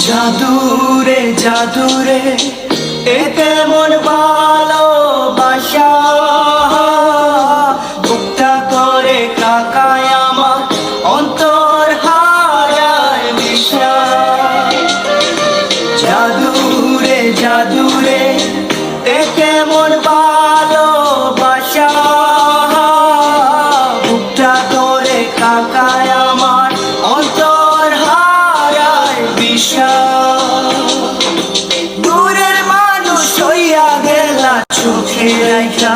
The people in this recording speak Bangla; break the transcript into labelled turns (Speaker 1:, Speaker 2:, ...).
Speaker 1: জাদুরে জাদুরে এ কেমন ভালোবাসা, বুকটা করে কাকায় আমার অন্তর হারায় দিশা। জাদুরে জাদুরে এ কেমন ভালোবাসা, বুকটা করে কাকায় আমার অন্তর হারায় দিশা। দূরের মানুষ হইয়া গেলা চোখে রাইখা,